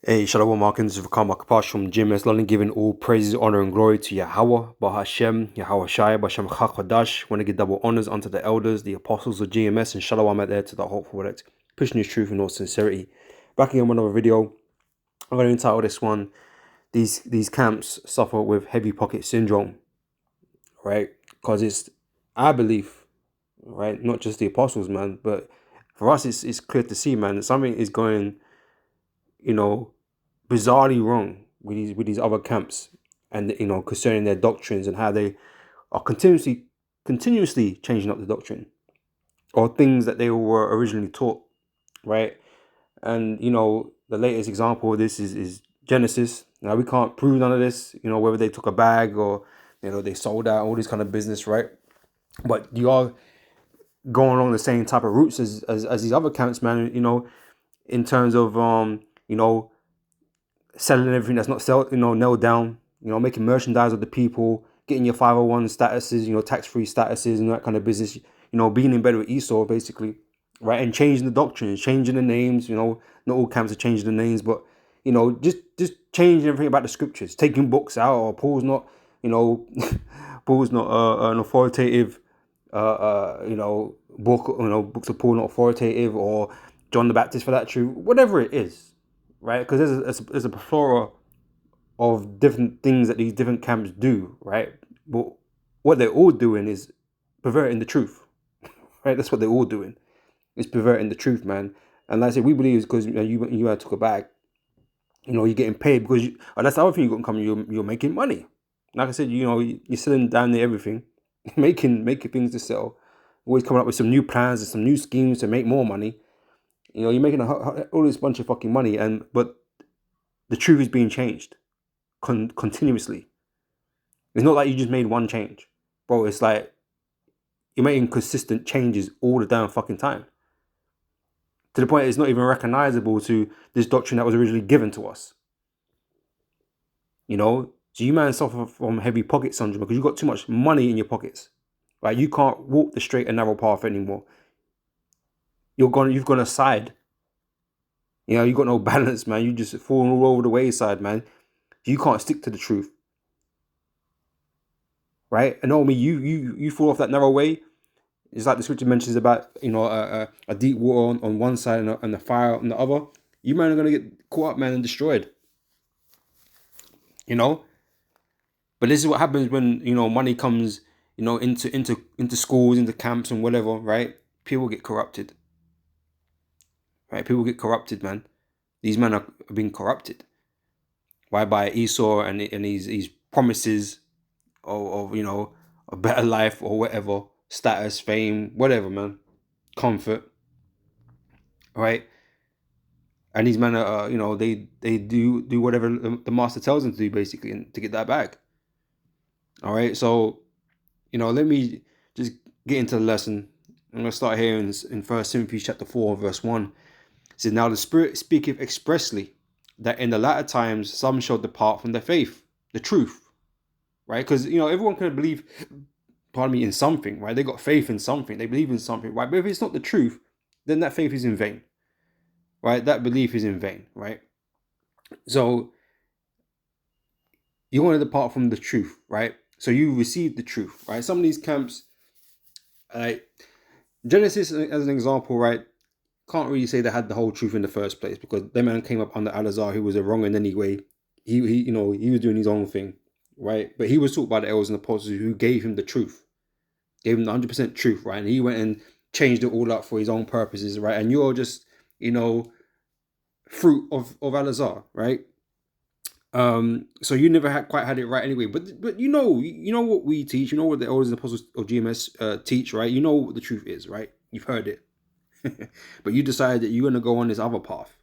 Hey, Shalom Markin, this is Vakar Makapash from GMS London, giving all praises, honor, and glory to Yahweh, Bahashem, Yahweh Shai, Bashem Chachadash. Want to give double honors unto the elders, the apostles of GMS, and Shalom out there to the hopeful elect, pushing his truth in all sincerity. Back again with another video. I'm going to entitle this one, These camps suffer with heavy pocket syndrome, right? Because it's our belief, right? Not just the apostles, man, but for us, it's clear to see, man, that something is going, you know, bizarrely wrong with these other camps, and concerning their doctrines and how they are continuously changing up the doctrine or things that they were originally taught, right? And the latest example of this is Genesis. Now we can't prove none of this, whether they took a bag or they sold out, all this kind of business, right? But you are going along the same type of routes as these other camps, man. In terms of selling everything that's not nailed down, making merchandise of the people, getting your 501 statuses, tax-free statuses and that kind of business, being in bed with Esau, basically, right? And changing the doctrines, changing the names, not all camps are changing the names, but, just changing everything about the scriptures, taking books out, or Paul's not, Paul's not an authoritative, book, books of Paul not authoritative, or John the Baptist for that true, whatever it is, right? Because there's a plethora of different things that these different camps do, right? But what they're all doing is perverting the truth, right? That's what they're all doing. It's perverting the truth, man. And like I said, we believe it's because you had took a bag. You're getting paid because that's the other thing you got in common. You're making money. Like I said, you're selling down there everything, making things to sell. Always coming up with some new plans and some new schemes to make more money. You're making all this bunch of fucking money, but the truth is being changed continuously. It's not like you just made one change, bro. It's like you're making consistent changes all the damn fucking time, to the point it's not even recognizable to this doctrine that was originally given to us. So you man suffer from heavy pocket syndrome because you got too much money in your pockets, right? You can't walk the straight and narrow path anymore. You've gone aside. You got no balance, man. You just falling all over the wayside, man. You can't stick to the truth, right? And only you fall off that narrow way. It's like the scripture mentions about a deep water on one side and the fire on the other. You man are gonna get caught up, man, and destroyed. But this is what happens when money comes into schools, into camps and whatever, right? People get corrupted, right? People get corrupted, man. These men are being corrupted. Why? By Esau and these promises of a better life or whatever, status, fame, whatever, man, comfort, right? And these men are, they do whatever the master tells them to do, basically, and to get that back. All right, so let me just get into the lesson. I'm gonna start here in 1 Timothy chapter 4, verse 1. It says, "Now the Spirit speaketh expressly that in the latter times some shall depart from the faith, the truth." Right? Because everyone can believe, pardon me, in something, right? They got faith in something, they believe in something, right? But if it's not the truth, then that faith is in vain, right? That belief is in vain, right? So you want to depart from the truth, right? So you receive the truth, right? Some of these camps, like Genesis as an example, right? Can't really say they had the whole truth in the first place, because that man came up under Alazar, who was a wrong in any way. He he was doing his own thing, right? But he was taught by the elders and apostles who gave him the truth, gave him the 100% truth, right? And he went and changed it all up for his own purposes, right? And you're just fruit of Alazar, right? So you never quite had it right anyway. But you know what we teach. You know what the elders and apostles of GMS teach, right? You know what the truth is, right? You've heard it. But you decided that you're gonna go on this other path.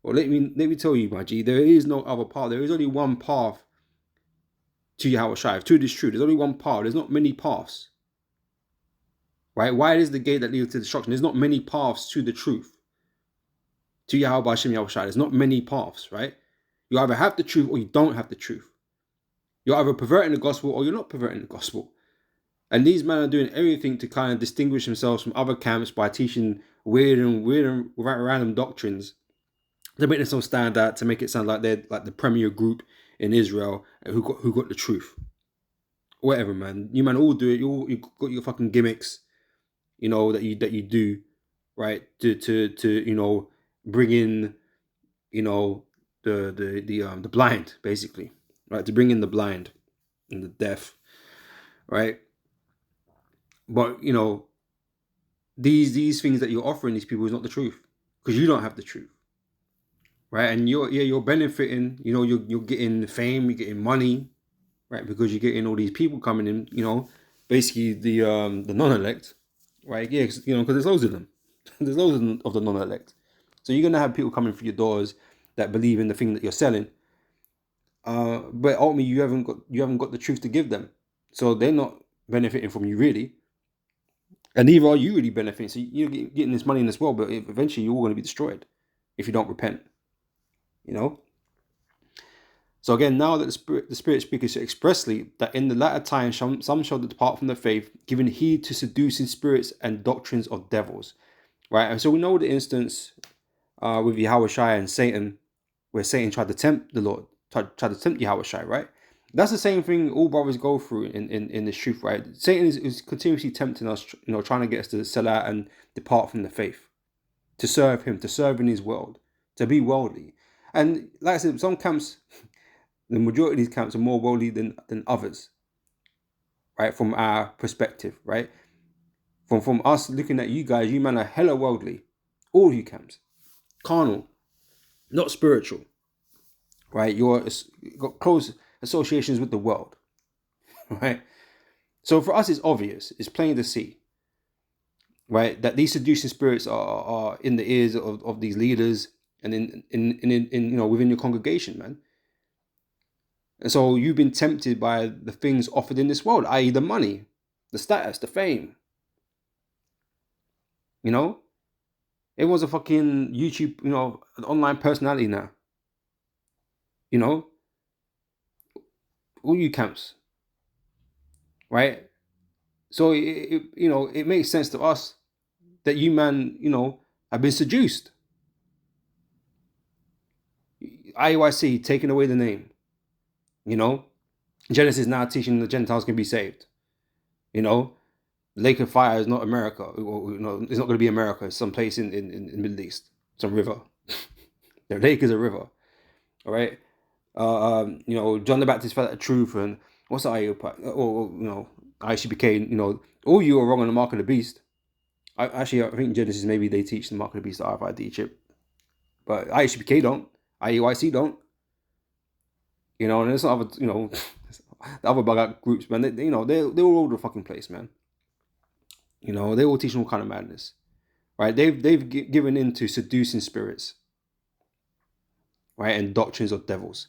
Well, let me tell you, my G, there is no other path. There is only one path to Yahweh Shai, to this truth. There's only one path. There's not many paths. Right? Wide is the gate that leads to destruction. There's not many paths to the truth. To Yahweh Hashem Yahweh Shai. There's not many paths, right? You either have the truth or you don't have the truth. You're either perverting the gospel or you're not perverting the gospel. And these men are doing everything to kind of distinguish themselves from other camps by teaching weird and random doctrines, to make themselves stand out, to make it sound like they're like the premier group in Israel who got the truth. Whatever, man. You man all do it. You got your fucking gimmicks, that you do, right? To bring in, the blind, basically, right? To bring in the blind and the deaf, right? But these things that you're offering these people is not the truth, because you don't have the truth, right? And you're benefiting. You're getting fame, you're getting money, right? Because you're getting all these people coming in. Basically the non-elect, right? Yeah, because there's loads of them. There's loads of the non-elect. So you're gonna have people coming through your doors that believe in the thing that you're selling, but ultimately you haven't got the truth to give them, so they're not benefiting from you really, and neither are you really benefiting. So you're getting this money in this world, but eventually you're all going to be destroyed if you don't repent. So again, now that the Spirit speaks expressly that in the latter times some shall depart from the faith, giving heed to seducing spirits and doctrines of devils. Right, and so we know the instance with Yahushua and Satan, where Satan tried to tempt the Lord, tried to tempt Yahushua, right? That's the same thing all brothers go through in this truth, right? Satan is continuously tempting us, trying to get us to sell out and depart from the faith, to serve him, to serve in his world, to be worldly. And like I said, some camps, the majority of these camps are more worldly than others, right? From our perspective, right? From us looking at you guys, you man are hella worldly. All you camps. Carnal, not spiritual, right? You've got close associations with the world, right? So for us, it's obvious, it's plain to see, right, that these seducing spirits are in the ears of these leaders and in within your congregation, man. And so you've been tempted by the things offered in this world, i.e., the money, the status, the fame. Everyone's a fucking YouTube, an online personality now. All you camps, right? So it makes sense to us that you man, have been seduced. IUIC taking away the name. Genesis now teaching the Gentiles can be saved. Lake of Fire is not America. It's not going to be America. It's some place in the Middle East, some river. The lake is a river. All right. John the Baptist fell at the truth, and what's the ICBK. All you are wrong on the mark of the beast. I think Genesis, maybe they teach the mark of the beast, the RFID chip, but ICBK don't. IUIC don't. And there's other, the other bug out groups, man. They're all over the fucking place, man. They're all teaching all kind of madness, right? They've given in to seducing spirits, right, and doctrines of devils.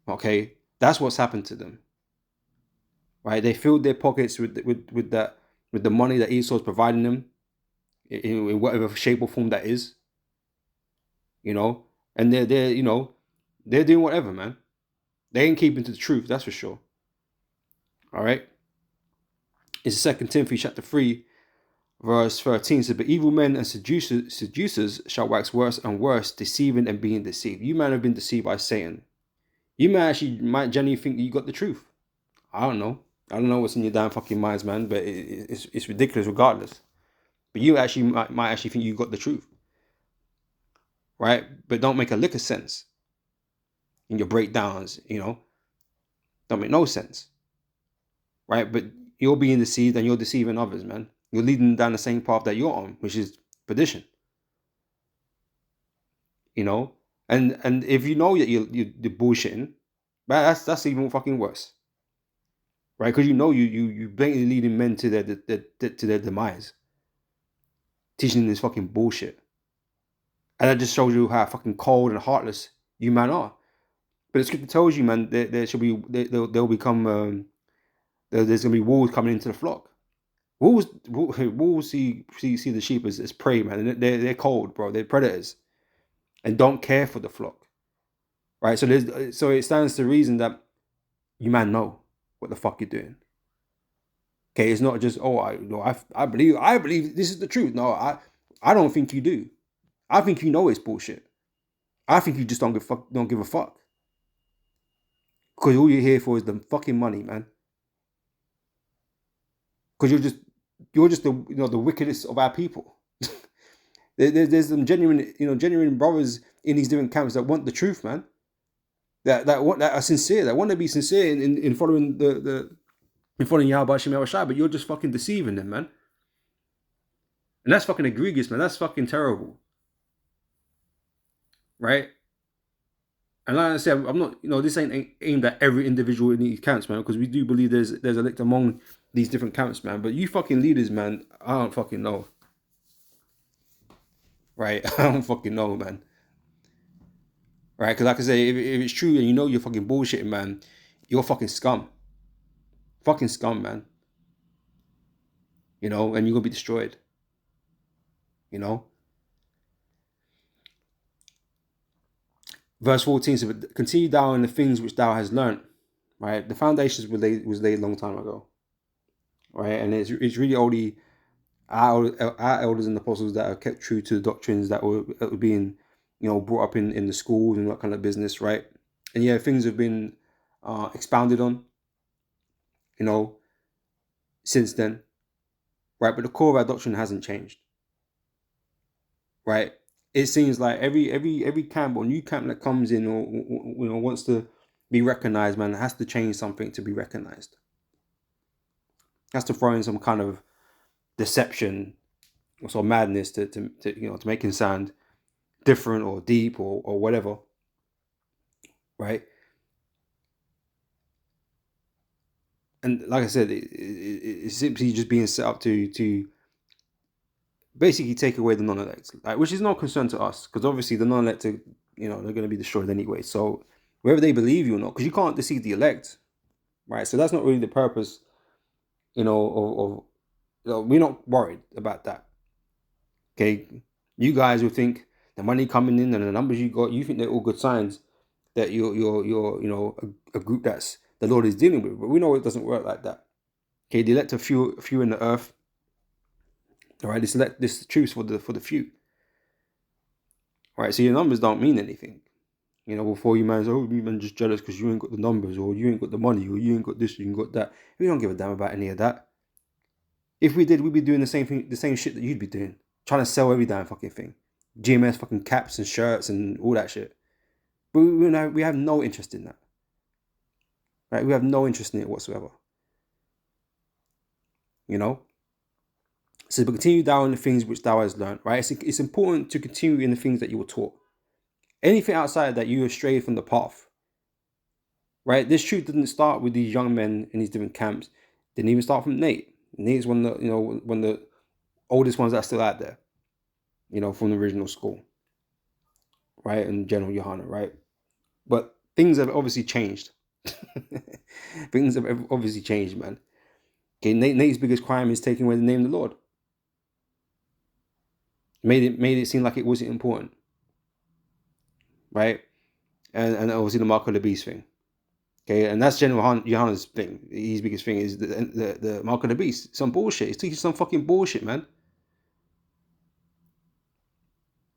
Okay, that's what's happened to them, right? They filled their pockets with the money that Esau's providing them, in whatever shape or form that is, and they're doing whatever, man. They ain't keeping to the truth, that's for sure. All right. It's 2 Timothy chapter 3, verse 13. Says, but evil men and seducers shall wax worse and worse, deceiving and being deceived. You man have been deceived by Satan. You might genuinely think you got the truth. I don't know what's in your damn fucking minds, man, but it's ridiculous regardless. But you actually might actually think you got the truth, right? But don't make a lick of sense in your breakdowns, don't make no sense, right? But you're being deceived and you're deceiving others, man. You're leading down the same path that you're on, which is perdition. And if you know that you're bullshitting, that's even fucking worse, right? Because you blatantly leading men to their demise, teaching this fucking bullshit, and that just shows you how fucking cold and heartless you man are. But the scripture tells you, man, there should be there'll become there's gonna be wolves coming into the flock. Wolves see the sheep as prey, man. They're cold, bro. They're predators, and don't care for the flock, right? So it stands to reason that you man know what the fuck you're doing. Okay, it's not just I believe this is the truth. No, I don't think you do. I think you know it's bullshit. I think you just don't give a fuck. Because all you're here for is the fucking money, man. Because you're just the the wickedest of our people. There's some genuine brothers in these different camps that want the truth, man. That are sincere, that want to be sincere in following in following Yahweh Shem Shai, but you're just fucking deceiving them, man. And that's fucking egregious, man. That's fucking terrible. Right? And like I said, I'm not, this ain't aimed at every individual in these camps, man, because we do believe there's elect among these different camps, man. But you fucking leaders, man, I don't fucking know. Right? I don't fucking know, man. Right? Because like I say, if it's true and you know you're fucking bullshitting, man, you're fucking scum. Fucking scum, man. And you're gonna be destroyed. Verse 14 says, continue thou in the things which thou hast learned. Right? The foundations was laid a long time ago. Right? And it's really only our elders and apostles that have kept true to the doctrines that were being, brought up in the schools and that kind of business, right? And yeah, things have been expounded on, since then, right? But the core of our doctrine hasn't changed, right? It seems like every camp or new camp that comes in or wants to be recognized, man, has to change something to be recognized. Has to throw in some kind of deception or sort of madness to make it sound different or deep or whatever, right? And like I said, it's simply just being set up to basically take away the non-elect, like, which is no concern to us, because obviously the non-elect are, they're going to be destroyed anyway. So whether they believe you or not, because you can't deceive the elect, right? So that's not really the purpose, of we're not worried about that. Okay, you guys will think the money coming in and the numbers you got, you think they're all good signs that you're a group that's the Lord is dealing with, but we know it doesn't work like that. Okay, the elect are few in the earth. All right, this truth for the few. All right, so your numbers don't mean anything. Before you man, you man just jealous because you ain't got the numbers, or you ain't got the money, or you ain't got this, you ain't got that. We don't give a damn about any of that. If we did, we'd be doing the same thing, the same shit that you'd be doing, trying to sell every damn fucking thing, GMS fucking caps and shirts and all that shit. But we have no interest in that. Right? We have no interest in it whatsoever. So, but continue thou in the things which thou hast learned. Right? It's important to continue in the things that you were taught. Anything outside of that, you strayed from the path. Right? This truth didn't start with these young men in these different camps. Didn't even start from Nate. Nate's one of the oldest ones that are still out there. From the original school. Right? And General Johanna. Right? But things have obviously changed. Things have obviously changed, man. Okay, Nate's biggest crime is taking away the name of the Lord. Made it seem like it wasn't important, right? And obviously the mark of the beast thing. Okay, and that's General Johanna's thing. His biggest thing is the mark of the beast. Some bullshit. He's teaching some fucking bullshit, man.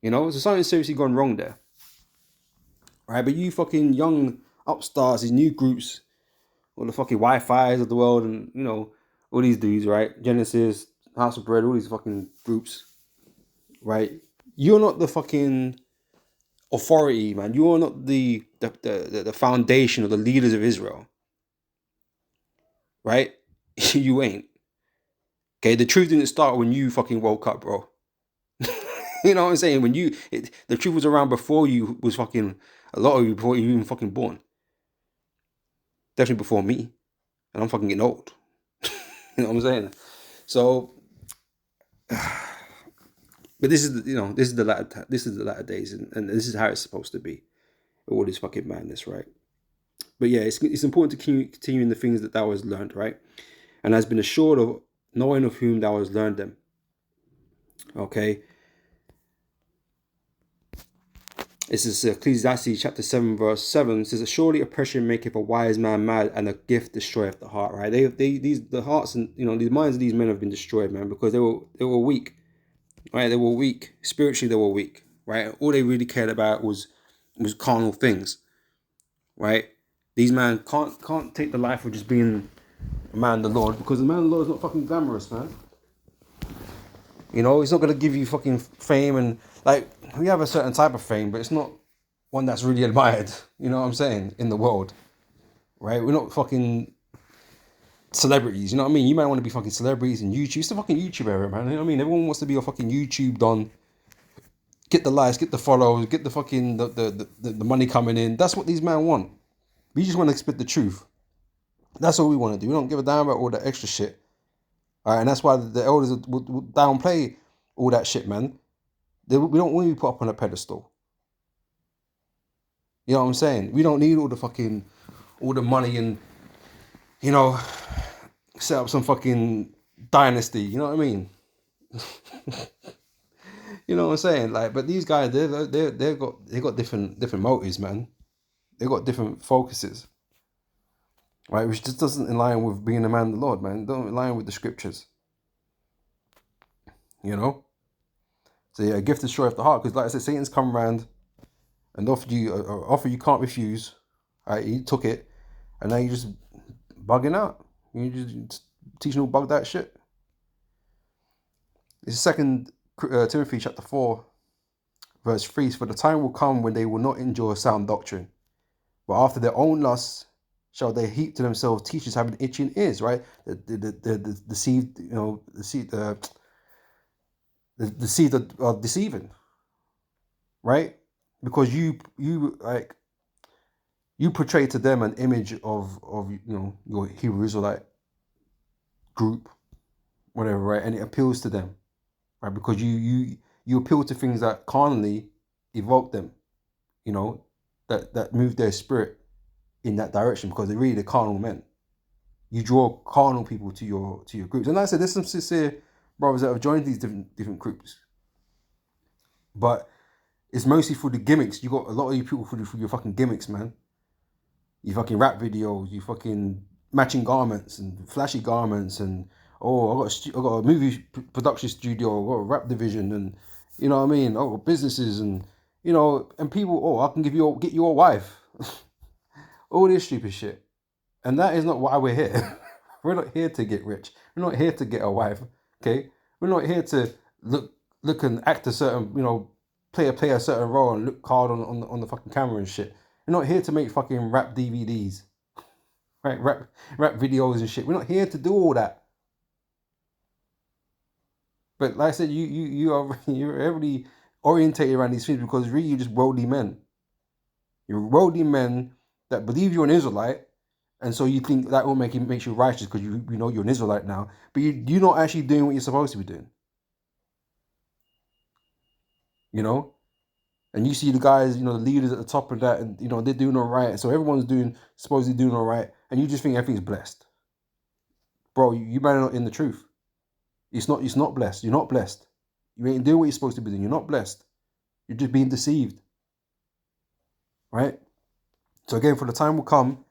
So something's seriously gone wrong there, right? But you fucking young upstarts, these new groups, all the fucking Wi-Fi's of the world, and all these dudes, right? Genesis, House of Bread, all these fucking groups, right? You're not the fucking authority, man. You are not the foundation or the leaders of Israel, right? You ain't. Okay, the truth didn't start when you fucking woke up, bro. You know what I'm saying? When the truth was around before you was fucking, a lot of you before you even fucking born. Definitely before me, and I'm fucking getting old. You know what I'm saying? So, but this is the latter days, and this is how it's supposed to be. All this fucking madness, right? But yeah, it's important to continue in the things that thou hast learned, right? And has been assured of knowing of whom thou hast learned them. Okay. This is Ecclesiastes chapter 7 verse 7. It says, surely oppression maketh a wise man mad, and a gift destroyeth the heart. Right? The hearts and the minds of these men have been destroyed, man, because they were weak. Right? They were weak spiritually. They were weak. right? All they really cared about was carnal things, right? These men can't take the life of just being a man of the Lord, because the man of the Lord is not fucking glamorous, man. You know, it's not gonna give you fucking fame, and like, we have a certain type of fame, but it's not one that's really admired. You know what I'm saying? In the world, right? We're not fucking celebrities. You know what I mean? You might want to be fucking celebrities in YouTube. It's the fucking YouTube era, man. You know what I mean? Everyone wants to be a fucking YouTube don. Get the likes, get the follows, get the fucking the money coming in. That's what these men want. We just want to spit the truth. That's all we want to do. We don't give a damn about all the extra shit. All right, and that's why the elders would downplay all that shit, man. We don't want to be put up on a pedestal. You know what I'm saying? We don't need all the money and, you know, set up some fucking dynasty. You know what I mean? You know what I'm saying? Like, but these guys, they got different motives, man. They got different focuses, right? Which just doesn't align with being a man of the Lord, man. Don't align with the scriptures. You know. So yeah, a gift is destroy of the heart, because like I said, Satan's come around and offered you an offer you can't refuse. Right? He took it, and now you just bugging out. You just teaching all bugged out shit. It's 2 Timothy chapter 4, verse 3. For the time will come when they will not endure sound doctrine, but after their own lusts shall they heap to themselves teachers having itching ears. Right? The deceived, you know, the seed of deceiving. Right? Because you portray to them an image of you know, your Hebrew Israelite group, whatever, right? And it appeals to them, right? Because you appeal to things that carnally evoke them, you know, that move their spirit in that direction, because they're really the carnal men. You draw carnal people to your groups. And like I said, there's some sincere brothers that have joined these different groups, but it's mostly for the gimmicks. You got a lot of you people for your fucking gimmicks, man. You fucking rap videos, you fucking matching garments and flashy garments, and I got a movie production studio, I got a rap division, and you know what I mean. I got businesses, and you know, and people. I can get you a wife. All this stupid shit, and that is not why we're here. We're not here to get rich. We're not here to get a wife. Okay, we're not here to look and act a certain, you know, play a certain role and look hard on the fucking camera and shit. We're not here to make fucking rap DVDs, right? Rap videos and shit. We're not here to do all that. But like I said, you're heavily orientated around these things because really you're just worldly men. You're worldly men that believe you're an Israelite, and so you think that will makes you righteous because you know you're an Israelite now. But you're not actually doing what you're supposed to be doing. You know? And you see the guys, you know, the leaders at the top of that, and you know, they're doing all right. So everyone's supposedly doing all right, and you just think everything's blessed. Bro, you might not in the truth. It's not blessed. You're not blessed. You ain't doing what you're supposed to be doing. You're not blessed. You're just being deceived. Right? So again, for the time will come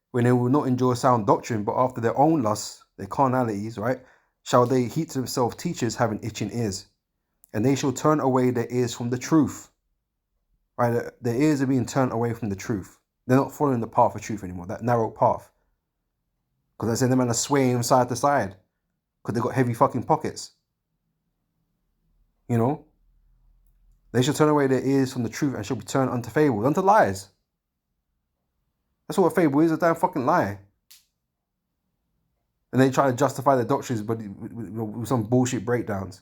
when they will not endure sound doctrine, but after their own lusts, their carnalities, right, shall they heap to themselves teachers having itching ears, and they shall turn away their ears from the truth. Right? Their ears are being turned away from the truth. They're not following the path of truth anymore, that narrow path. Because I said them men are swaying side to side because they've got heavy fucking pockets. You know? They shall turn away their ears from the truth and shall be turned unto fables, unto lies. That's what a fable is, a damn fucking lie. And they try to justify their doctrines but with some bullshit breakdowns.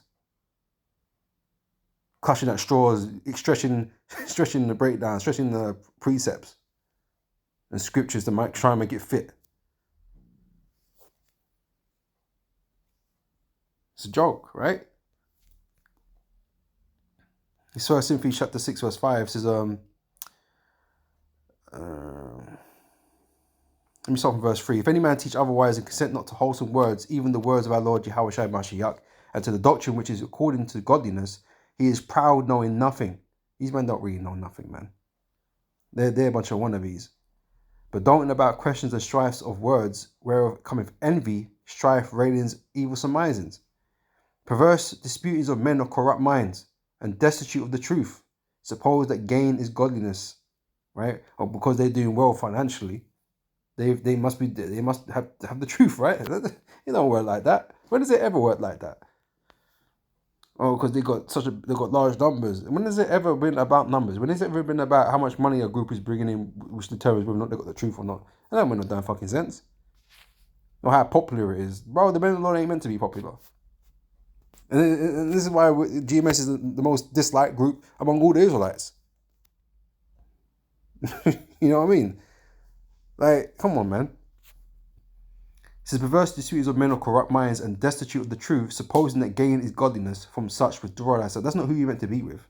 Clutching at straws, stretching the breakdown, stretching the precepts and scriptures to try and make it fit. It's a joke, right? It's 1 Timothy chapter 6 verse 5 says, let me start from verse 3. If any man teach otherwise and consent not to wholesome words, even the words of our Lord Yahushua Mashiach, and to the doctrine which is according to godliness, he is proud, knowing nothing. These men don't really know nothing, man. They're a bunch of wannabes. But doting about questions and strifes of words, whereof cometh envy, strife, railings, evil surmisings, perverse disputings of men of corrupt minds, and destitute of the truth, suppose that gain is godliness, right? Or because they're doing well financially, they must have the truth, right? It don't work like that. When does it ever work like that? Oh, because they got large numbers. When has it ever been about numbers? When has it ever been about how much money a group is bringing in, which determines whether or not they got the truth or not? That don't make no damn fucking sense. Or how popular it is, bro. The men of the Lord ain't meant to be popular, and this is why GMS is the most disliked group among all the Israelites. You know what I mean? Like, come on, man. It says, perverse disputes of men of corrupt minds and destitute of the truth, supposing that gain is godliness, from such withdraw thyself. That's not who you're meant to be with.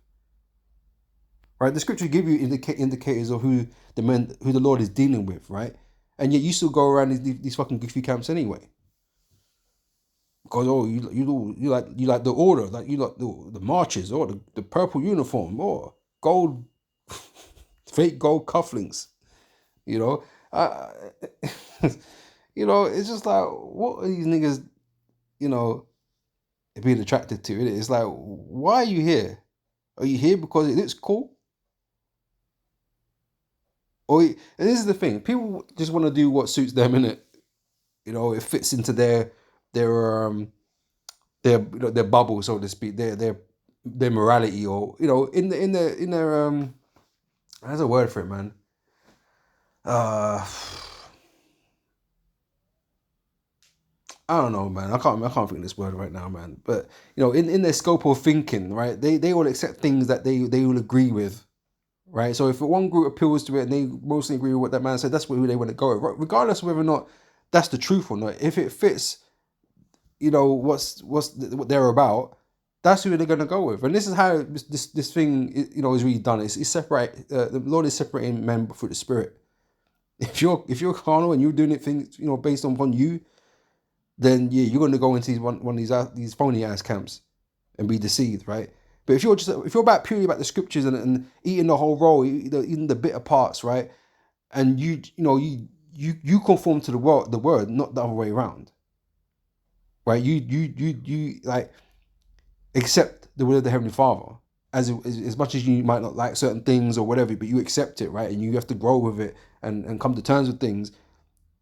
Right? The scriptures give you indicators of who the Lord is dealing with, right? And yet you still go around these fucking goofy camps anyway. Because you like the order, like you like the marches, or the purple uniform, or gold, fake gold cufflinks, you know. You know, it's just like, what are these niggas, you know, being attracted to? It's like, why are you here? Are you here because it looks cool? And this is the thing, people just want to do what suits them, innit? You know, it fits into their bubble, so to speak, their morality, or you know, in their there's a word for it, man. I don't know, man. I can't think of this word right now, man. But you know, in their scope of thinking, right? They will accept things that they will agree with, right? So if one group appeals to it and they mostly agree with what that man said, that's who they want to go with, regardless of whether or not that's the truth or not. If it fits, you know, what they're about, that's who they're gonna go with. And this is how this thing, you know, is really done. It's separate. The Lord is separating men through the Spirit. If you're carnal and you're doing it things, you know, based upon you, then yeah, you're going to go into one of these phony ass camps and be deceived, right? But if you're purely about the scriptures and eating the whole roll, eating the bitter parts, right? And you conform to the word, not the other way around, right? You like accept the will of the Heavenly Father as much as you might not like certain things or whatever, but you accept it, right? And you have to grow with it and come to terms with things.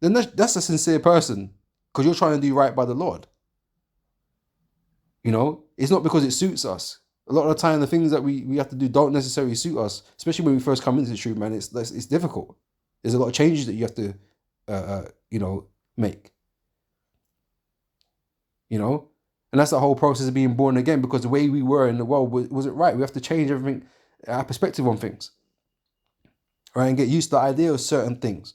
Then that's a sincere person, because you're trying to do right by the Lord. You know, it's not because it suits us. A lot of the time, the things that we have to do don't necessarily suit us, especially when we first come into the truth, man. It's difficult. There's a lot of changes that you have to, you know, make. You know, and that's the whole process of being born again, because the way we were in the world wasn't right. We have to change everything, our perspective on things, right, and get used to the idea of certain things,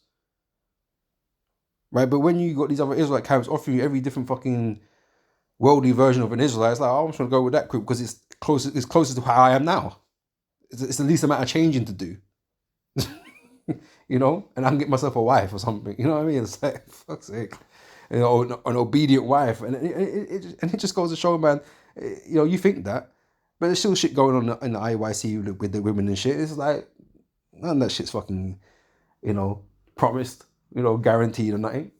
right? But when you got these other Israelite camps offering you every different fucking worldly version of an Israelite, it's like, oh, I'm just gonna go with that group because it's closer to how I am now. It's the least amount of changing to do. You know, and I can get myself a wife or something. You know what I mean? It's like, fuck's sake, you know, an obedient wife, and it just goes to show, man. You know, you think that, but there's still shit going on in the IYC with the women and shit. It's like none of that shit's fucking, you know, promised, you know, guaranteed or nothing.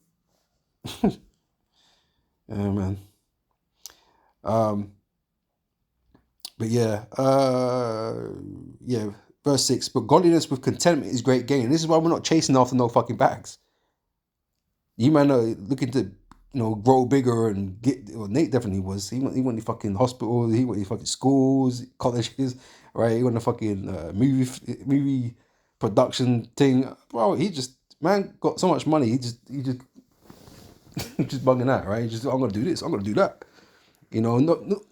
Yeah, man. But yeah, verse 6, but godliness with contentment is great gain. This is why we're not chasing after no fucking bags. You might know, looking to, you know, grow bigger and get, well, Nate definitely was. He went to fucking hospitals, he went to fucking schools, colleges, right? He went to fucking movie production thing. Bro, he just, man, got so much money, he just just bugging out, right? I'm gonna do this, I'm gonna do that. You know,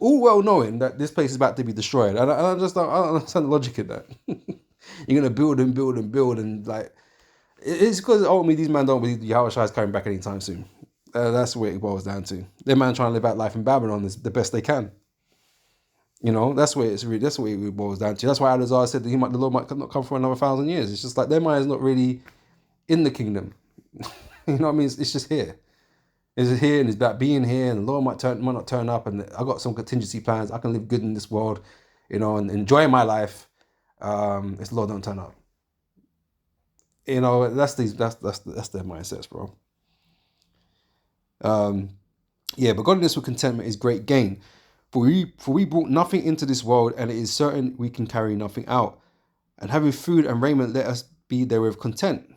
all well knowing that this place is about to be destroyed. I don't understand the logic in that. You're going to build and build and build, and like, it's because ultimately these men don't believe Yahweh Shai is coming back anytime soon. That's what it boils down to. They're man trying to live out life in Babylon the best they can. You know, that's what it boils down to. That's why Alazar said that the Lord might not come for another 1,000 years. It's just like their mind is not really in the kingdom. You know what I mean? It's just here. It's here, and it's about being here, and the Lord might not turn up, and I got some contingency plans. I can live good in this world, you know, and enjoy my life. If the Lord don't turn up, you know, that's their mindsets, bro. Yeah, but godliness with contentment is great gain. For we brought nothing into this world, and it is certain we can carry nothing out. And having food and raiment, let us be therewith content.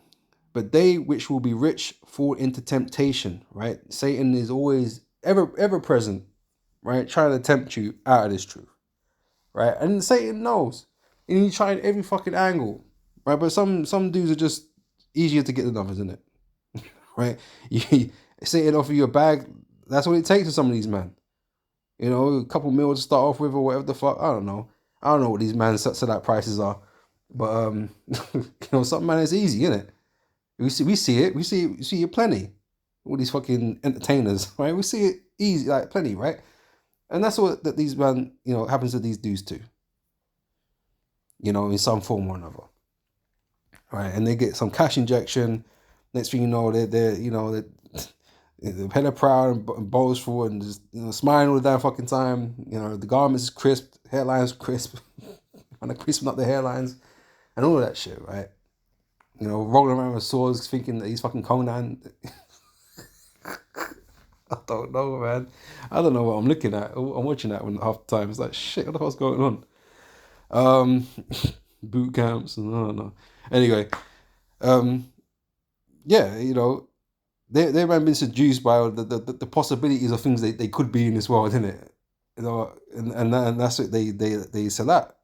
But they which will be rich fall into temptation, right? Satan is always ever present, right? Trying to tempt you out of this truth, right? And Satan knows. And he's trying every fucking angle, right? But some dudes are just easier to get than others, isn't it? Right? Satan offer you a bag, that's what it takes for some of these men. You know, a couple mil to start off with or whatever the fuck. I don't know. I don't know what these man's set out prices are. But you know, some man is easy, isn't it? We see it plenty. All these fucking entertainers, right? We see it easy, like plenty, right? And that's what that these man, you know, happens to these dudes too. You know, in some form or another. Right? And they get some cash injection. Next thing you know, they're you know, they're hella proud and boastful and just, you know, smiling all the damn fucking time. You know, the garments is crisp, hairlines crisp, and they're crisping up the hairlines and all of that shit, right? You know, rolling around with swords, thinking that he's fucking Conan. I don't know, man. I don't know what I'm looking at. I'm watching that one half the time. It's like, shit, what the hell's going on? Boot camps and I don't know. Anyway, yeah, you know, they've been seduced by the possibilities of things they could be in this world, isn't it? You know, and that's what they sell that.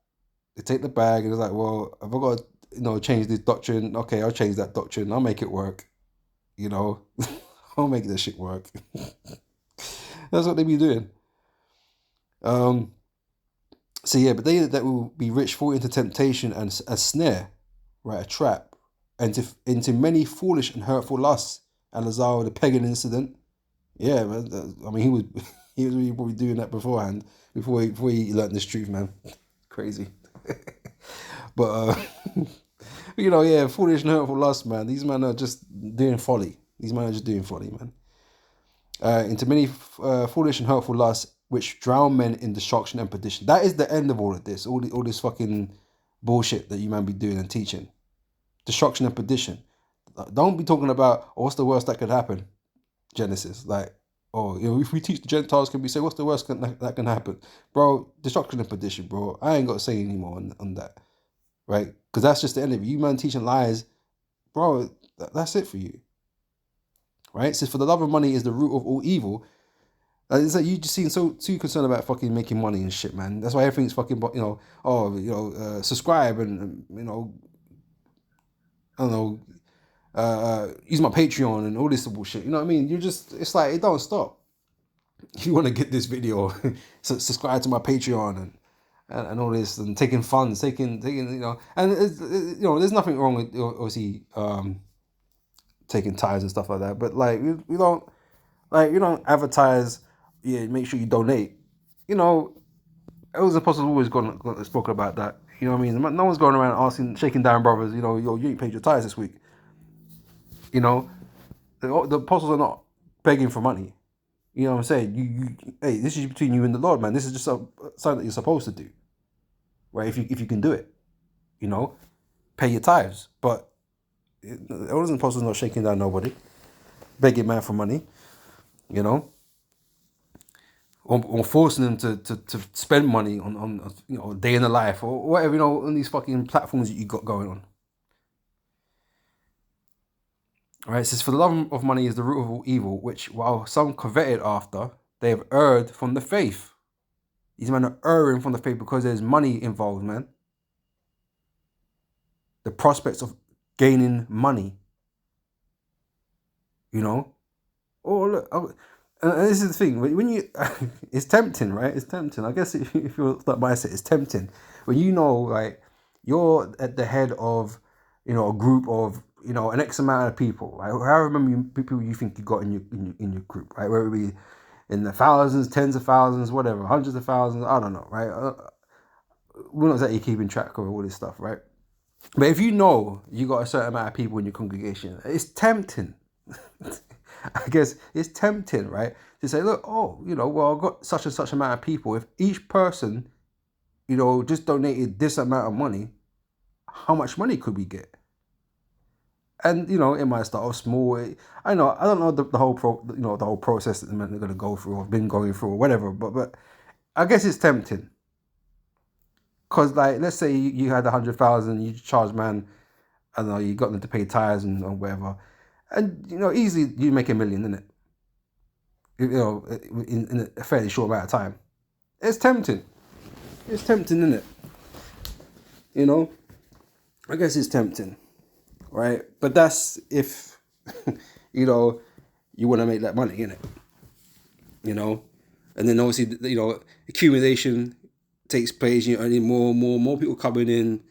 They take the bag and it's like, well, have I got to, you know, change this doctrine? Okay, I'll change that doctrine. I'll make it work. You know, I'll make this shit work. That's what they be doing. So yeah, but they that will be rich fall into temptation and a snare, right, a trap, and into many foolish and hurtful lusts. And Lazaro, the pagan incident, yeah, man. I mean, he was he was really probably doing that beforehand, before he learned this truth, man. Crazy. But you know, yeah, foolish and hurtful lust, man. These men are just doing folly. These men are just doing folly, man. Into many foolish and hurtful lusts, which drown men in destruction and perdition. That is the end of all of this. All this fucking bullshit that you man be doing and teaching. Destruction and perdition. Don't be talking about, oh, what's the worst that could happen? Genesis, like, oh, you know, if we teach the Gentiles, can we say what's the worst that can happen, bro? Destruction and perdition, bro. I ain't got to say anymore on that, right? Because that's just the end of it. You man teaching lies, bro. That's it for you, right? It says, for the love of money is the root of all evil. It's like you just seem so too concerned about fucking making money and shit, man. That's why everything's fucking, you know, oh, you know, subscribe and you know, I don't know, use my Patreon and all this bullshit. You know what I mean? You just, it's like, it don't stop. If you want to get this video, subscribe to my Patreon and all this, and taking funds, taking you know, and you know, there's nothing wrong with obviously taking tithes and stuff like that. But like, we don't, like, you don't advertise. Yeah, make sure you donate. You know, Elders and Apostles always spoken about that. You know what I mean? No one's going around asking, shaking down brothers. You know, yo, you ain't paid your tithes this week. You know, the apostles are not begging for money. You know what I'm saying? You hey, this is between you and the Lord, man. This is just something that you're supposed to do, right? If you can do it, you know, pay your tithes. But the elders and apostles are not shaking down nobody, begging man for money, you know, or forcing them to spend money on you know, a day in the life or whatever, you know, on these fucking platforms that you got going on. All right, it says, for the love of money is the root of all evil, which while some coveted after, they have erred from the faith. These men are erring from the faith because there's money involved, man. The prospects of gaining money. You know? Oh, look. And this is the thing. When you... it's tempting, right? It's tempting. I guess if you're that mindset, it's tempting. When you know, like, you're at the head of, you know, a group of, you know, an X amount of people, right? However many people you think you got in your group, right? Whether it be in the thousands, tens of thousands, whatever, hundreds of thousands, I don't know, right? We're not exactly keeping track of all this stuff, right? But if you know you got a certain amount of people in your congregation, it's tempting. I guess it's tempting, right? To say, look, oh, you know, well, I've got such and such amount of people. If each person, you know, just donated this amount of money, how much money could we get? And, you know, it might start off small. I don't know the whole the whole process that the men are going to go through or have been going through or whatever. But I guess it's tempting. Because, like, let's say you had 100,000, you charge man, I don't know, you got them to pay tires and or whatever. And, easily you make $1 million, innit? In a fairly short amount of time. It's tempting. It's tempting, isn't it? I guess it's tempting, right? But that's if, you want to make that money, innit? And then obviously, accumulation takes place. More people coming in,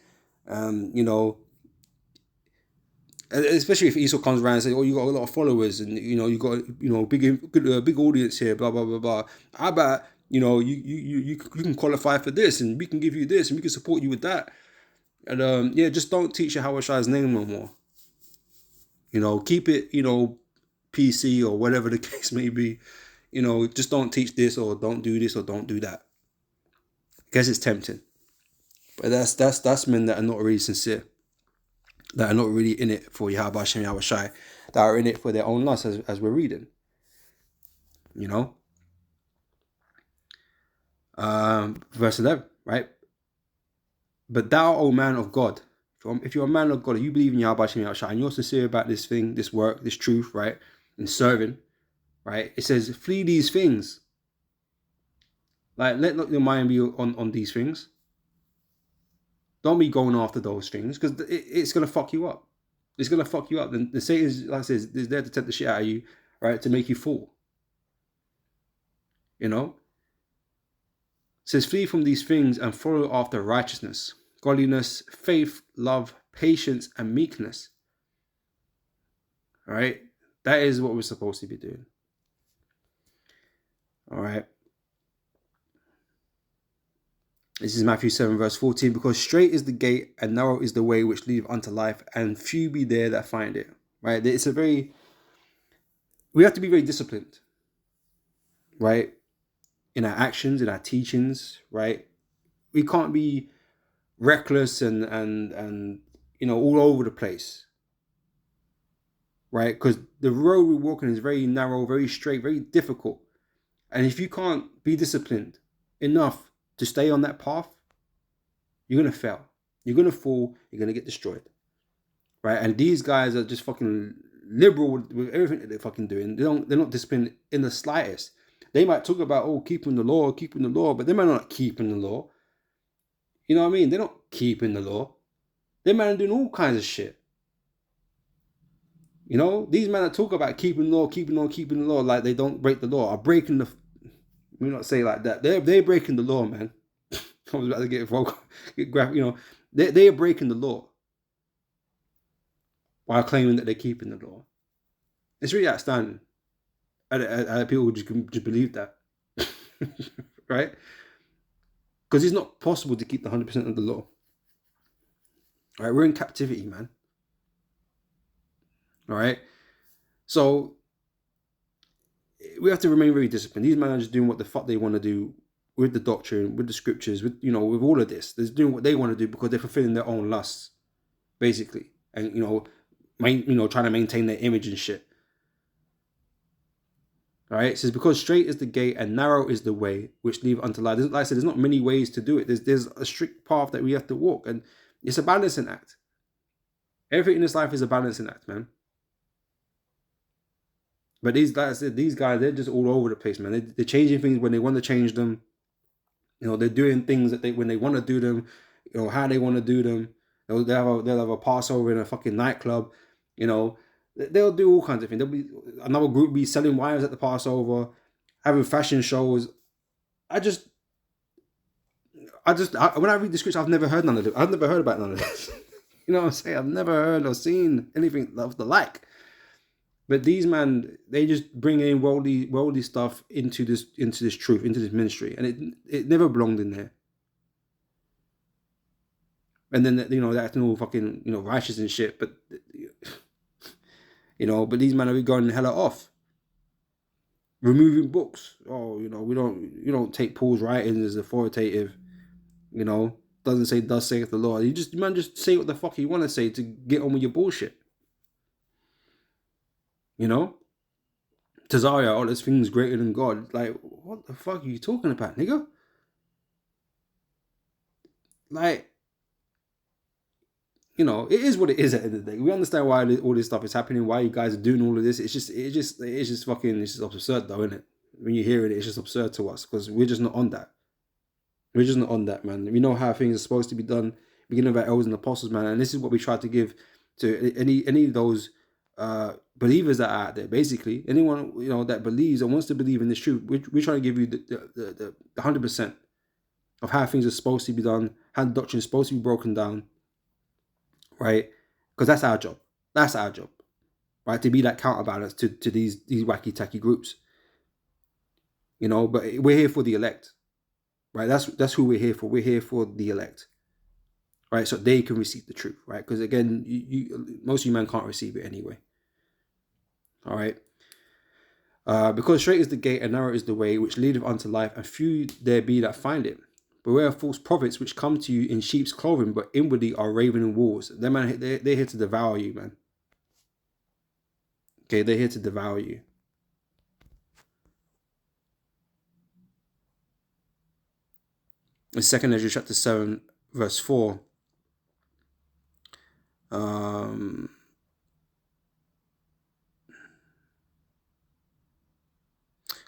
especially if Esau comes around and says, "Oh, you got a lot of followers, and you got big audience here, blah blah blah blah." How about you can qualify for this, and we can give you this, and we can support you with that. And just don't teach Yahweh Shai's name no more. Keep it PC or whatever the case may be. Just don't teach this or don't do this or don't do that. I guess it's tempting, but that's men that are not really sincere, that are not really in it for Yahweh Hashem Yahweh Shai, that are in it for their own lust, as we're reading. Verse 11, right? But thou, O man of God, if you're a man of God, you believe in Yahweh Hashem Yahweh Shai, and you're sincere about this thing, this work, this truth, right, and serving, right? It says, flee these things. Like, let not your mind be on these things. Don't be going after those things, because it's going to fuck you up. It's going to fuck you up. And the Satan, like I said, is there to tempt the shit out of you, right, to make you fall. It says, flee from these things and follow after righteousness, godliness, faith, love, patience, and meekness. All right? That is what we're supposed to be doing. All right? This is Matthew 7 verse 14. Because straight is the gate and narrow is the way which leadeth unto life, and few be there that find it. Right? We have to be very disciplined. Right? In our actions, in our teachings. Right? We can't be reckless and all over the place. Right? Because the road we're walking is very narrow, very straight, very difficult. And if you can't be disciplined enough to stay on that path, you're going to fail. You're going to fall. You're going to get destroyed. Right? And these guys are just fucking liberal with everything that they're fucking doing. They're not disciplined in the slightest. They might talk about, keeping the law, but they might not keeping the law. You know what I mean? They're not keeping the law. They might be doing all kinds of shit. These men that talk about keeping the law, like they don't break the law, are breaking the... Let me not say like that. They're breaking the law, man. I was about to get vocal, get graphic. They are breaking the law while claiming that they're keeping the law. It's really outstanding. People just believe that, right? Because it's not possible to keep the 100% of the law. All right, we're in captivity, man. All right, so we have to remain very disciplined. These men are just doing what the fuck they want to do with the doctrine, with the scriptures, with with all of this. They're doing what they want to do because they're fulfilling their own lusts, basically, and trying to maintain their image and shit. All right, it says, because straight is the gate and narrow is the way which lead unto life. Like I said, there's not many ways to do it. There's a strict path that we have to walk, and it's a balancing act. Everything in this life is a balancing act, man. But these guys, they're just all over the place, man. They're changing things when they want to change them. They're doing things that when they want to do them, how they want to do them. They'll have a Passover in a fucking nightclub. They'll do all kinds of things. There'll be another group be selling wives at the Passover, having fashion shows. When I read the scripture, I've never heard none of it. I've never heard about none of this. You know what I'm saying? I've never heard or seen anything of the like. But these man, they just bring in worldly stuff into this truth, into this ministry, and it never belonged in there. And then they're acting all fucking righteous and shit, but but these men are going hella off, removing books. Oh, you don't take Paul's writings as authoritative. Doesn't say thus saith the Lord. You just say what the fuck you want to say to get on with your bullshit. Tazaria, this thing's greater than God. Like, what the fuck are you talking about, nigga? like, you know, it is what it is at the end of the day. We understand why all this stuff is happening, why you guys are doing all of this. It's just fucking, it's just absurd though, isn't it? When you hear it, it's just absurd to us because we're just not on that. We're just not on that, man. We know how things are supposed to be done, beginning of our elders and apostles, man. And this is what we try to give to any of those believers that are out there. Basically, anyone, you know, that believes and wants to believe in this truth, we're trying to give you the 100% of how things are supposed to be done, how the doctrine is supposed to be broken down, right? Because that's our job. That's our job, right? To be that counterbalance to these wacky tacky groups, you know. But we're here for the elect, right? That's who we're here for. We're here for the elect, right? So they can receive the truth, right? Because again, most of you man can't receive it anyway. All right. Because straight is the gate and narrow is the way which leadeth unto life, and few there be that find it. Beware of false prophets which come to you in sheep's clothing, but inwardly are ravening wolves. They're here to devour you, man. Okay, they're here to devour you. In 2 Ezra chapter 7, verse 4. I'm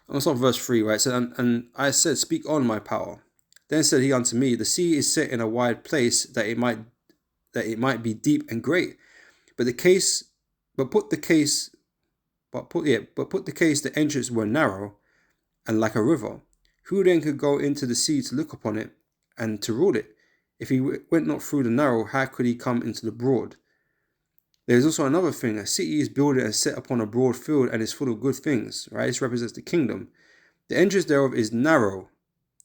going to start verse 3, right? So, and I said, speak on, my power. Then said he unto me, the sea is set in a wide place that it might be deep and great. But put the case the entrance were narrow and like a river. Who then could go into the sea to look upon it and to rule it? If he went not through the narrow, how could he come into the broad? There is also another thing. A city is builded and set upon a broad field and is full of good things, right? This represents the kingdom. The entrance thereof is narrow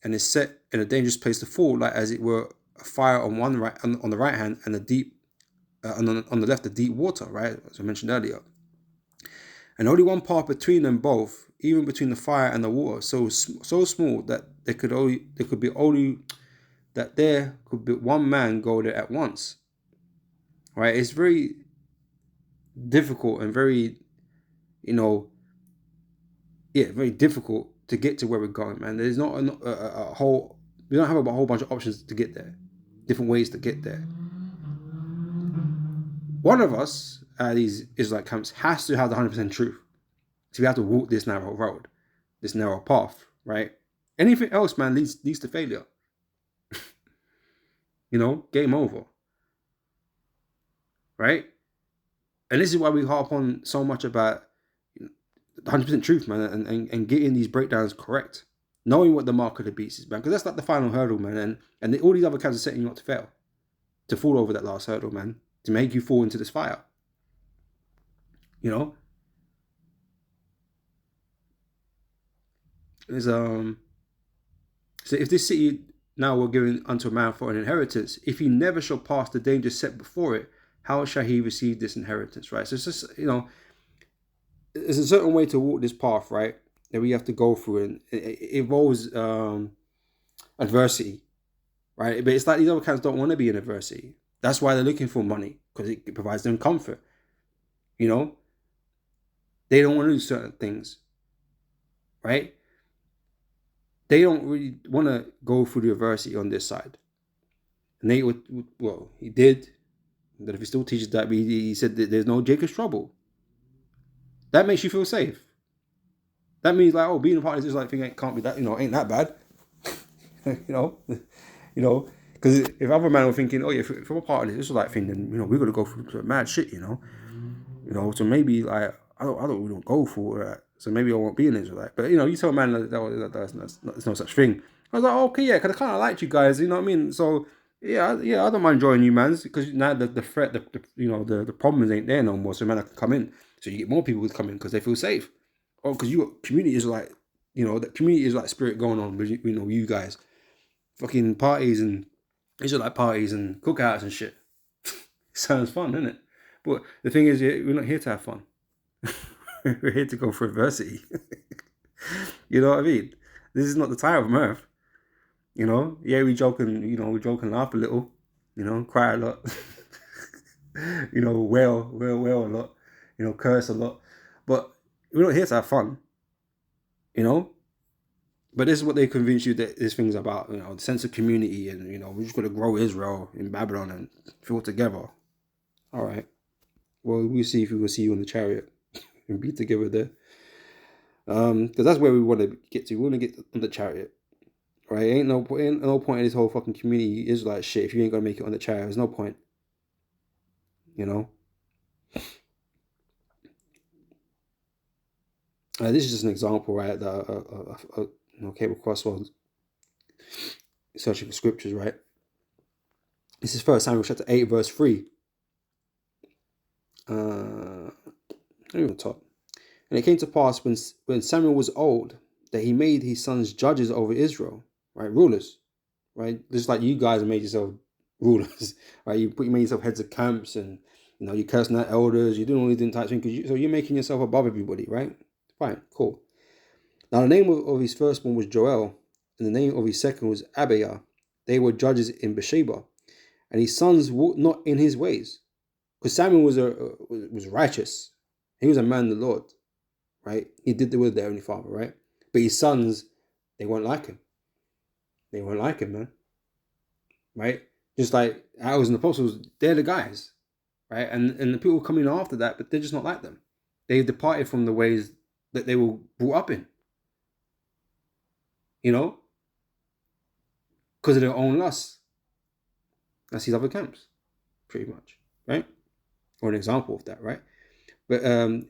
and is set in a dangerous place to fall, like as it were a fire on the right hand and a deep on the left, the deep water, right? As I mentioned earlier. And only one path between them both, even between the fire and the water, so small that there could be one man go there at once. Right? It's very difficult and very, very difficult to get to where we're going, man. There's not a whole, we don't have a whole bunch of options to get there, different ways to get there. One of us at these Israelite camps has to have the 100% truth. So we have to walk this narrow road, this narrow path, right? Anything else, man, leads to failure. Game over. Right? And this is why we harp on so much about 100% truth, man, and getting these breakdowns correct. Knowing what the mark of the beast is, man. Because that's like the final hurdle, man. And all these other camps are setting you up to fail. To fall over that last hurdle, man. To make you fall into this fire. So if this city now were given unto a man for an inheritance, if he never shall pass the danger set before it, how shall he receive this inheritance, right? So it's just, there's a certain way to walk this path, right, that we have to go through, and it involves adversity, right? But it's like these other camps don't want to be in adversity. That's why they're looking for money, because it provides them comfort. They don't want to do certain things, right? They don't really want to go through the adversity on this side. And he did. That if he still teaches that, he said that there's no Jacob's trouble. That makes you feel safe. That means like, being a part of this thing can't be that, ain't that bad. Because if other men were thinking, if I'm a part of this thing, then we're gonna go through mad shit, So maybe like we don't go for that. So maybe I won't be an Israelite. But you tell a man that there's no such thing. I was like, okay, yeah, because I kind of liked you guys, you know what I mean? So yeah, I don't mind joining you, man, because now the threat, the problems ain't there no more. So man, I can come in. So you get more people to come in because they feel safe. Oh, because you got community is like, that community is like spirit going on with you guys, fucking parties and Israelite parties and cookouts and shit. Sounds fun, isn't it? But the thing is, we're not here to have fun. We're here to go for adversity. You know what I mean? This is not the time of mirth. Yeah, we joke and we joke and laugh a little. Cry a lot. Wail a lot. Curse a lot. But we're not here to have fun. But this is what they convince you that this thing's about, the sense of community, and we're just gonna grow Israel in Babylon and feel together. All right. Well, we'll see if we will see you in the chariot and be together there. Because that's where we want to get to. We want to get on the chariot, right? Ain't no point in this whole fucking community Israelite shit if you ain't gonna make it on the chariot. There's no point, This is just an example, right? That came across while searching for scriptures, right? This is 1 Samuel chapter 8, verse 3. Even top. And it came to pass when Samuel was old that he made his sons judges over Israel, right? Rulers, right? Just like you guys made yourself rulers, right? You made yourself heads of camps, and you're cursing out elders. You're doing all these different types of things, so you're making yourself above everybody, right? Fine, cool. Now the name of his firstborn was Joel, and the name of his second was Abiah. They were judges in Beersheba, and his sons walked not in his ways, because Samuel was righteous. He was a man of the Lord, right? He did the will of the Heavenly Father, right? But his sons, they weren't like him. They weren't like him, man. Right? Just like ours and the apostles, they're the guys, right? And the people coming after that, but they're just not like them. They departed from the ways that they were brought up in. Because of their own lusts. That's his other camps, pretty much, right? Or an example of that, right? But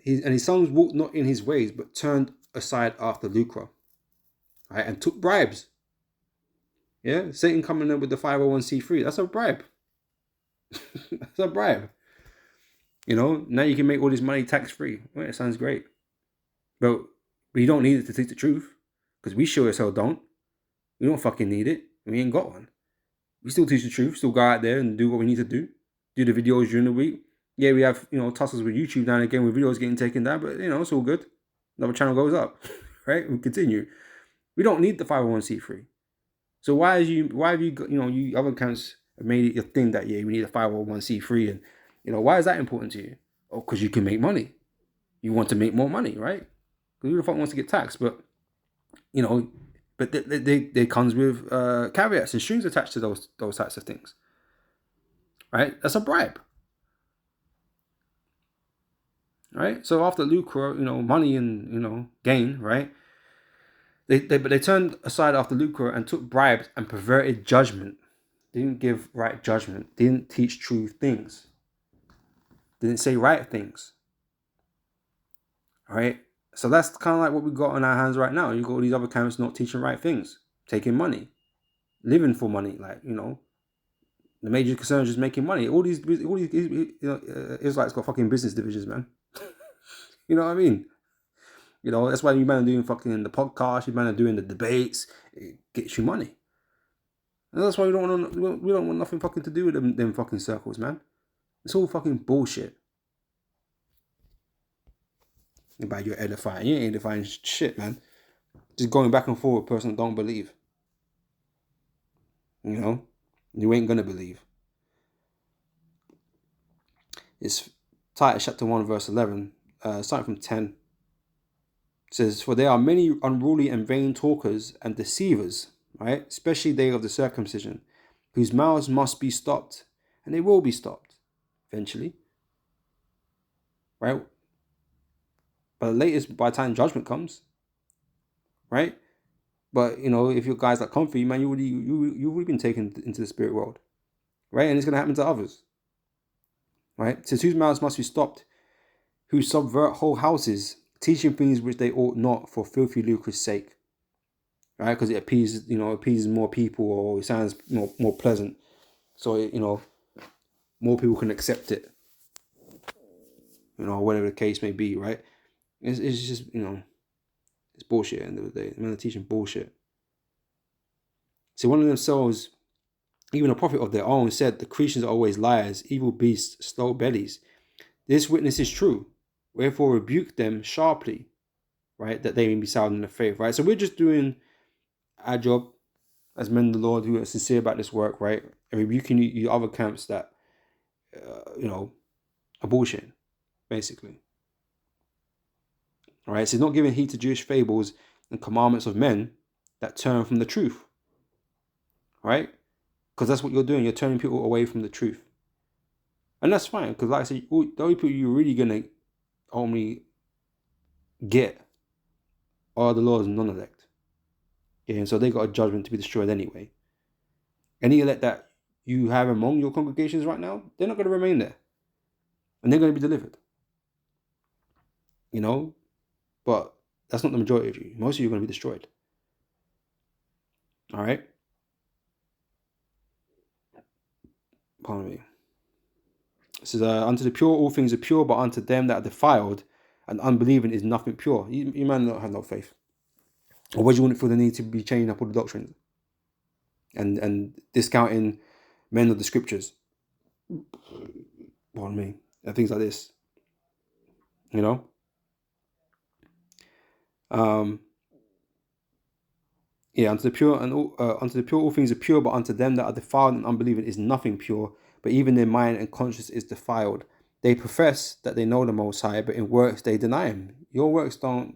his sons walked not in his ways, but turned aside after lucre, right? And took bribes. Yeah, Satan coming in with the 501c3, that's a bribe. That's a bribe. Now you can make all this money tax-free. Well, it sounds great. But you don't need it to teach the truth, because we sure as hell don't. We don't fucking need it. We ain't got one. We still teach the truth, still go out there and do what we need to do the videos during the week. Yeah, we have, tussles with YouTube now and again with videos getting taken down, but, it's all good. Another channel goes up, right? We continue. We don't need the 501c3. So why have you got, you other accounts have made it your thing that, yeah, we need a 501c3, and, why is that important to you? Oh, because you can make money. You want to make more money, right? Because who the fuck wants to get taxed? But, but they comes with caveats and strings attached to those types of things, right? That's a bribe, right? So after lucre, money and gain, right? They turned aside after lucre and took bribes and perverted judgment. They didn't give right judgment. They didn't teach true things. They didn't say right things. All right. So that's kind of like what we got on our hands right now. You got all these other camps not teaching right things, taking money, living for money. Like, the major concern is just making money. All these Israelites got fucking business divisions, man. You know what I mean? That's why you man are doing fucking the podcast. You man are doing the debates. It gets you money. And that's why we don't want nothing fucking to do with them fucking circles, man. It's all fucking bullshit. About you're edifying. You ain't edifying shit, man. Just going back and forth with a person that don't believe. You ain't gonna believe. It's Titus chapter 1 verse 11, starting from 10. It says, "For there are many unruly and vain talkers and deceivers, right? Especially they of the circumcision, whose mouths must be stopped, and they will be stopped eventually, right? But by the time judgment comes, right? But if you're guys like comfy, man, you've already been taken into the spirit world, right? And it's gonna happen to others, right? It says, whose mouths must be stopped, who subvert whole houses, teaching things which they ought not, for filthy lucre's sake." Right? Because it appeases more people, or it sounds more pleasant. So, more people can accept it. Whatever the case may be, right? It's just, it's bullshit at the end of the day. Men are teaching bullshit. So one of themselves, even a prophet of their own, said, "The Christians are always liars, evil beasts, slow bellies. This witness is true. Wherefore rebuke them sharply," right? "That they may be sound in the faith," right? So we're just doing our job as men of the Lord who are sincere about this work, right? And rebuking you other camps that, are bullshit, basically. All right, so not giving heed to Jewish fables and commandments of men, that turn from the truth, right? Because that's what you're doing. You're turning people away from the truth. And that's fine, because like I said, the only people you're really going to only get are the Lord's non-elect. Yeah, and so they got a judgment to be destroyed anyway. Any elect that you have among your congregations right now, they're not going to remain there. And they're going to be delivered. You know? But that's not the majority of you. Most of you are going to be destroyed. All right? Pardon me. It says, unto the pure all things are pure, but unto them that are defiled and unbelieving is nothing pure. You man not have no faith. Or what do you want it for the need to be changing up all the doctrines? And discounting men of the scriptures. Pardon me. And things like this. You know? Yeah, unto the pure and unto the pure all things are pure, but unto them that are defiled and unbelieving is nothing pure, but even their mind and conscience is defiled. They profess that they know the Most High, but in works they deny Him. Your works don't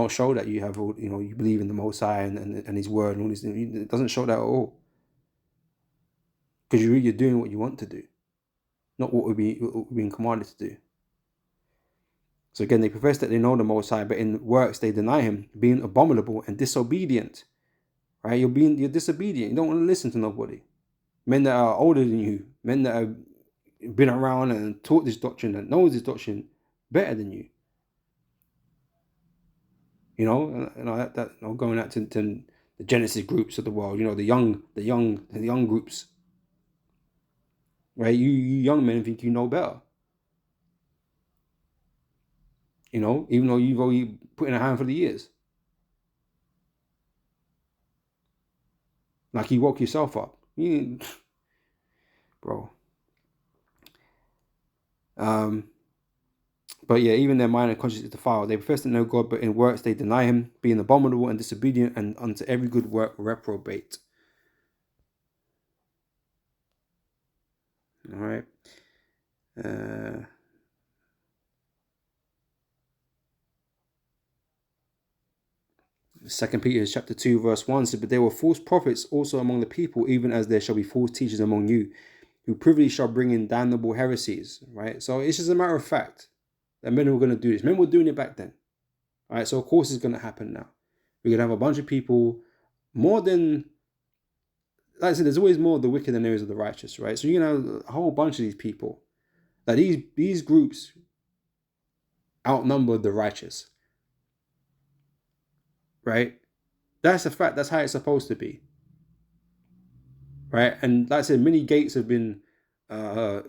show that you have all, you believe in the Most High and His Word and all these things. It doesn't show that at all, because you're doing what you want to do, not what we're being commanded to do. So again, they profess that they know the Most High, but in works they deny Him, being abominable and disobedient. Right? You're disobedient. You don't want to listen to nobody. Men that are older than you, men that have been around and taught this doctrine, that knows this doctrine better than you. Going out to the Genesis groups of the world. The young groups. Right? You young men think you know better. Even though you've only put in a handful of years. Like you woke yourself up. Bro. But yeah, even their mind and conscience is defiled. They profess to know God, but in works they deny Him, being abominable and disobedient, and unto every good work reprobate. All right. 2 Peter chapter 2 verse 1 says, but there were false prophets also among the people, even as there shall be false teachers among you, who privily shall bring in damnable heresies. Right? So it's just a matter of fact that men were going to do this. Men were doing it back then. All right? So of course it's going to happen now. We're going to have a bunch of people, more than, like I said, there's always more of the wicked than there is of the righteous, right? So you're going to have a whole bunch of these people. That these groups outnumber the righteous. Right? That's a fact. That's how it's supposed to be. Right? And like I said, many gates have been, that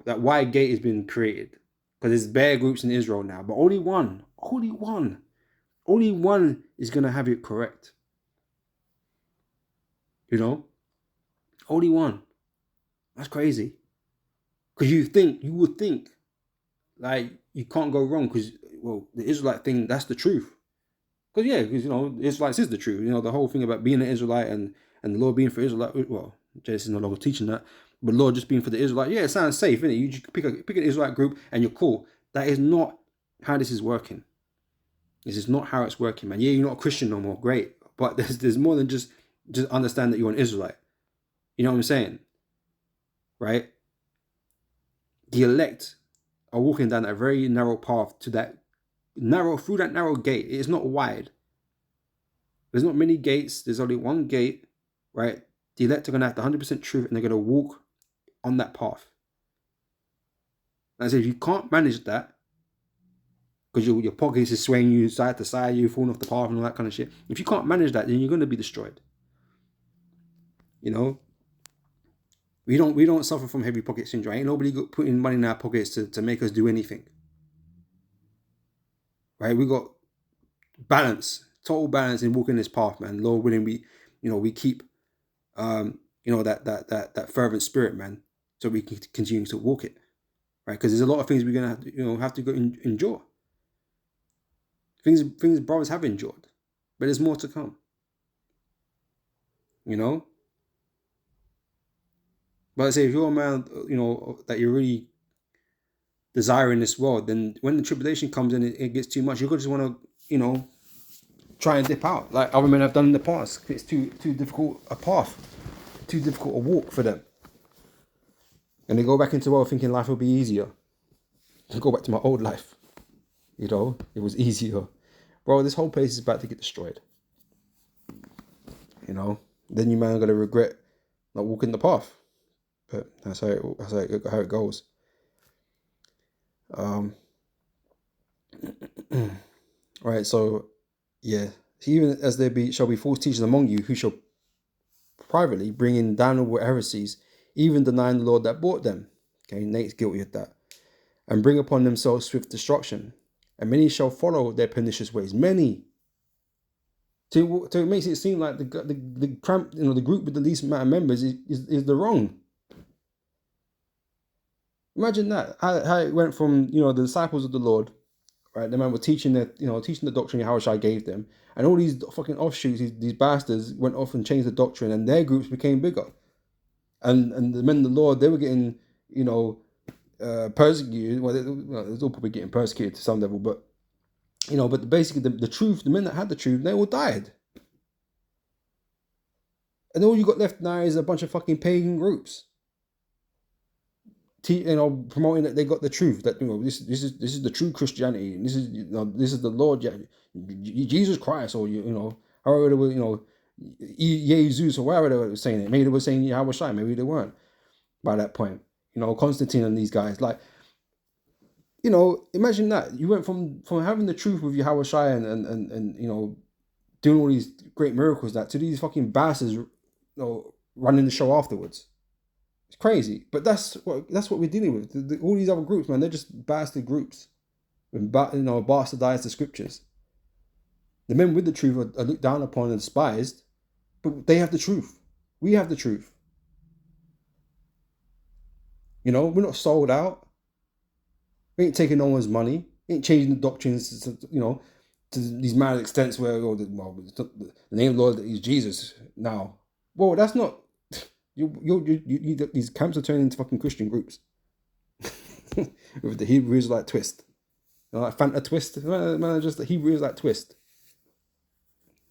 wide gate has been created. Because there's bare groups in Israel now. But only one is going to have it correct. Only one. That's crazy. Because you would think, like, you can't go wrong because, well, the Israelite thing, that's the truth. Because the Israelites is the truth. The whole thing about being an Israelite and the Lord being for Israelite. Well, Jesus is no longer teaching that, but Lord just being for the Israelite. Yeah, it sounds safe, innit? You just pick an Israelite group and you're cool. That is not how this is working. This is not how it's working, man. Yeah, you're not a Christian no more. Great, but there's more than just understand that you're an Israelite. You know what I'm saying? Right? The elect are walking down a very narrow path through that narrow gate. It is not wide. There's not many gates. There's only one gate, right? The elect are going to have the 100% truth, and they're going to walk on that path. And I say, if you can't manage that, because your pockets is swaying you side to side, you're falling off the path and all that kind of shit. If you can't manage that, then you're going to be destroyed. We don't suffer from heavy pocket syndrome. Ain't nobody putting money in our pockets to make us do anything. Right? We got balance, total balance in walking this path, man. Lord willing, we keep that fervent spirit, man, so we can continue to walk it, right? Because there's a lot of things we're gonna have to go endure. Things brothers have endured, but there's more to come. But I say, if you're a man, that you're really desiring this world, then when the tribulation comes in, it gets too much. You're gonna just want to, try and dip out like other men have done in the past. It's too difficult a path, too difficult a walk for them. And they go back into the world thinking life will be easier. I go back to my old life. You know, it was easier. Bro, this whole place is about to get destroyed. You know, then you man are gonna regret not walking the path. But that's how it goes. Right, so yeah. Even as there shall be false teachers among you who shall privately bring in damnable heresies, even denying the Lord that bought them. Okay, Nate's guilty of that. And bring upon themselves swift destruction. And many shall follow their pernicious ways. Many. So it makes it seem like the group with the least amount of members is the wrong. Imagine that. How it went from, the disciples of the Lord, right? The man were teaching the doctrine Yahushua gave them. And all these fucking offshoots, these bastards went off and changed the doctrine, and their groups became bigger. And the men of the Lord, they were getting, persecuted. Well, they're all probably getting persecuted to some level, but basically the truth, the men that had the truth, they all died. And all you got left now is a bunch of fucking pagan groups, promoting that they got the truth, that this is the true Christianity, and this is the Lord, Jesus Christ, or however they were, Jesus or whatever they were saying it. Maybe they were saying Yahweh Shai, maybe they weren't by that point. Constantine and these guys, like, imagine that you went from having the truth with Yahweh Shai and doing all these great miracles to these fucking bastards, running the show afterwards. It's crazy, but that's what we're dealing with. All these other groups, man, they're just bastard groups, bastardize the scriptures. The men with the truth are looked down upon and despised, but they have the truth. We have the truth. We're not sold out. We ain't taking no one's money. We ain't changing the doctrines, to these mad extents where the name of the Lord is Jesus now. Well, that's not. These camps are turning into fucking Christian groups with the Hebrew Israelite twist, like Fanta twist, man, just the Hebrew Israelite twist.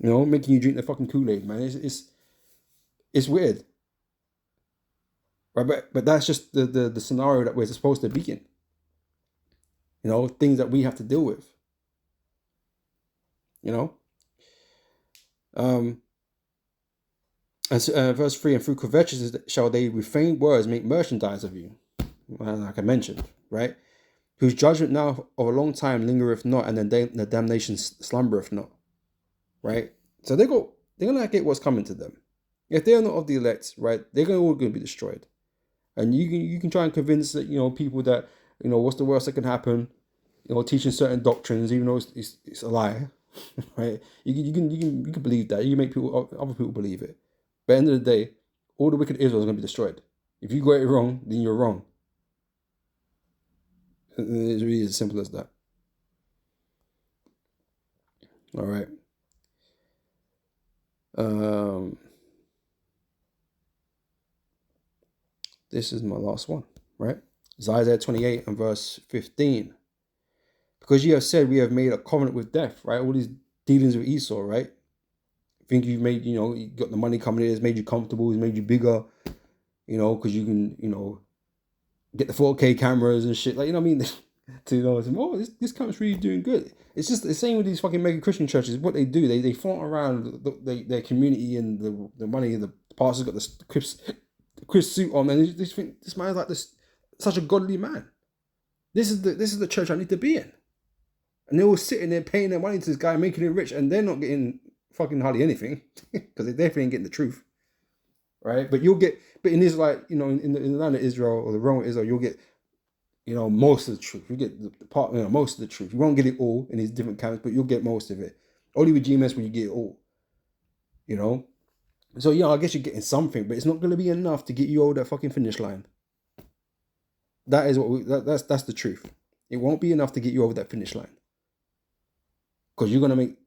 Making you drink the fucking Kool-Aid, man. It's weird, right? But that's just the scenario that we're supposed to be in. Things that we have to deal with. Verse 3, and through covetousness shall they with feigned words make merchandise of you. Like I mentioned, right? Whose judgment now of a long time lingereth not, and the damnation slumbereth not. Right? So they're gonna get what's coming to them. If they are not of the elect, right, they're all gonna be destroyed. And you can try and convince people that what's the worst that can happen, teaching certain doctrines, even though it's a lie, right? You can believe that. You can make other people believe it. But at the end of the day, all the wicked Israel is going to be destroyed. If you got it wrong, then you're wrong. It's really as simple as that. All right. This is my last one, right? It's Isaiah 28 and verse 15. Because you have said we have made a covenant with death, right? All these dealings with Esau, right? Think you've made, you got the money coming in, it's made you comfortable, it's made you bigger, because you can, get the 4K cameras and shit, like, I mean, this camera's really doing good. It's just the same with these fucking mega Christian churches. What they do, they flaunt around their community and the money, and the pastor's got the Chris suit on, and they think this man's like such a godly man. This is the church I need to be in. And they're all sitting there paying their money to this guy, making it rich, and they're not getting fucking hardly anything, because they definitely ain't getting the truth, right? But but in Israel, in the land of Israel, or the realm of Israel, you'll get, most of the truth. You get the part, most of the truth. You won't get it all in these different camps, but you'll get most of it. Only with GMS will you get it all, So I guess you're getting something, but it's not going to be enough to get you over that fucking finish line. That is that's the truth. It won't be enough to get you over that finish line, because you're gonna make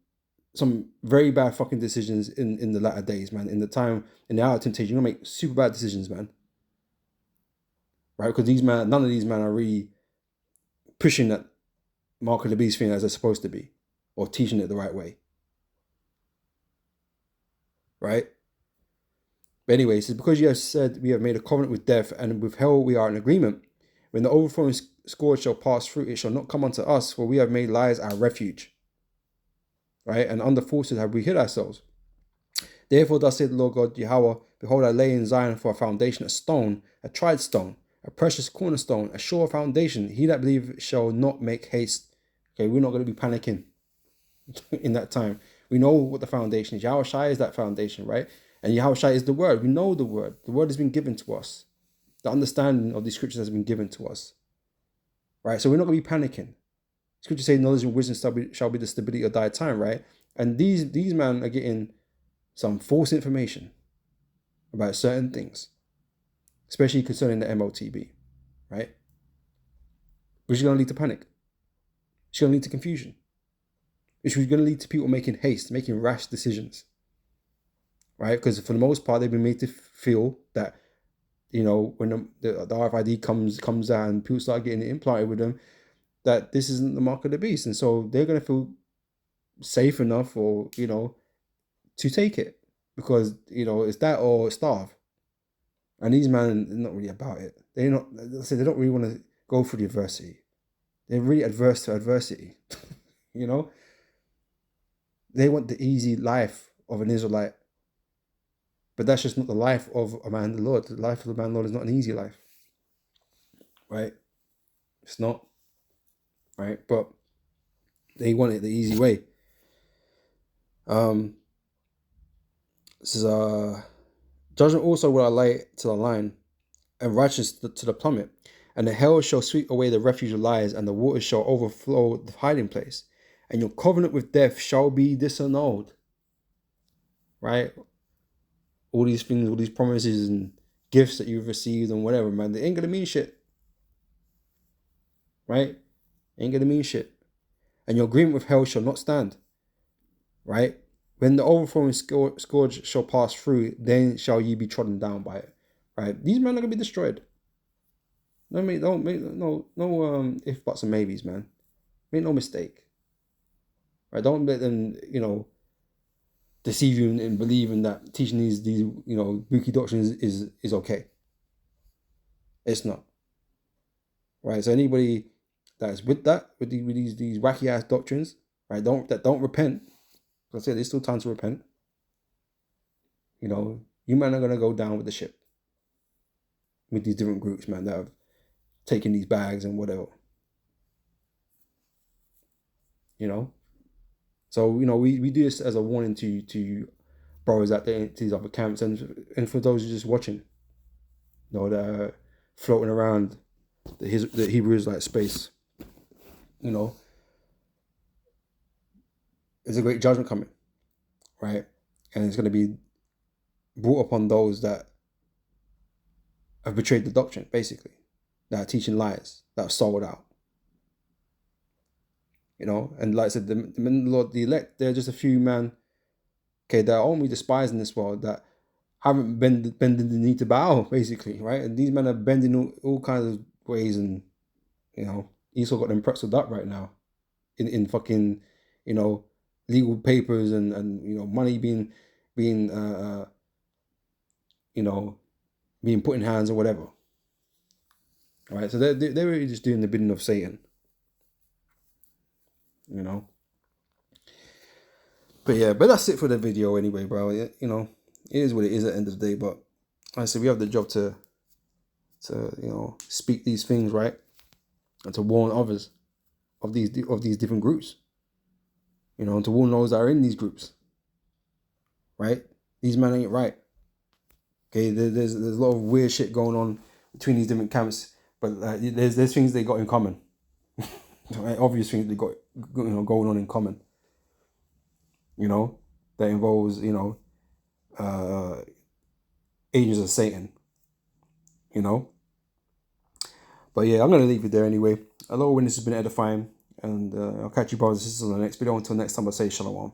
some very bad fucking decisions in the latter days, man. In the hour of temptation, you're gonna make super bad decisions, man. Right? Because none of these men are really pushing that mark of the beast thing as they're supposed to be, or teaching it the right way. right? But anyway, it says, because you have said we have made a covenant with death, and with hell we are in agreement. When the overflowing scourge shall pass through, it shall not come unto us, for we have made lies our refuge, right? And under falsehood have we hid ourselves. Therefore thus saith the Lord God Yahweh, behold, I lay in Zion for a foundation, a stone, a tried stone, a precious cornerstone, a sure foundation. He that believeth shall not make haste. Okay, we're not going to be panicking in that time. We know what the foundation is. Yahweh Shai is that foundation, right? And Yahweh Shai is the word. We know the word. The word has been given to us. The understanding of these scriptures has been given to us, right? So we're not going to be panicking. Scripture says knowledge and wisdom shall be the stability of thy time, right? And these men are getting some false information about certain things, especially concerning the MOTB, right? Which is going to lead to panic. It's going to lead to confusion. Which is going to lead to people making haste, making rash decisions, right? Because for the most part, they've been made to feel that, you know, when the RFID comes out and people start getting it implanted with them, that this isn't the mark of the beast. And so they're going to feel safe enough, or, you know, to take it, because, you know, it's that or starve. And these men are not really about it. They don't really want to go through the adversity. They're really adverse to adversity. You know? They want the easy life of an Israelite. But that's just not the life of a man of the Lord. The life of the man of the Lord is not an easy life. Right? It's not. Right? But they want it the easy way. This is judgment also will I lay to the line, and righteousness to the plummet. And the hell shall sweep away the refuge of lies, and the waters shall overflow the hiding place. And your covenant with death shall be disannulled. Right? All these things, all these promises and gifts that you've received and whatever, man, they ain't gonna mean shit. Right? Ain't gonna mean shit. And your agreement with hell shall not stand. Right? When the overflowing scourge shall pass through, then shall ye be trodden down by it. Right? These men are gonna be destroyed. Don't make no if buts and maybes, man. Make no mistake. Right? Don't let them, you know, deceive you in believing that teaching these you know, Buki doctrines is okay. It's not. Right? So anybody that's with these wacky ass doctrines, right? Don't repent. Like I said, there's still time to repent. You know, you men are gonna go down with the ship. With these different groups, man, that have taken these bags and whatever. You know? So, you know, we do this as a warning to brothers out there, to these other camps, and for those who are just watching, you know, that are floating around the Hebrew Israelite space. You know, there's a great judgment coming, right? And it's going to be brought upon those that have betrayed the doctrine, basically, that are teaching lies, that have sold out. You know, and like I said, the Lord, the elect, they're just a few men, okay, that are only despised in this world, that haven't bended the knee to bow, basically, right? And these men are bending all kinds of ways, and, you know, Esau got them pretzeled up right now in fucking, you know, legal papers and you know, money being you know, being put in hands or whatever. All right, so they're really just doing the bidding of Satan. You know. But yeah, but that's it for the video anyway, bro. You know, it is what it is at the end of the day. But like I said, we have the job to you know, speak these things, right, and to warn others of these different groups. You know, and to warn those that are in these groups. Right, these men ain't right. Okay, there's a lot of weird shit going on between these different camps, but there's things they got in common. Right? Obvious things they got, you know, going on in common. You know, that involves, you know, agents of Satan. You know. But yeah, I'm gonna leave it there anyway. Hello, when this has been edifying, and I'll catch you brothers and sisters on the next video. Until next time, I say shalom.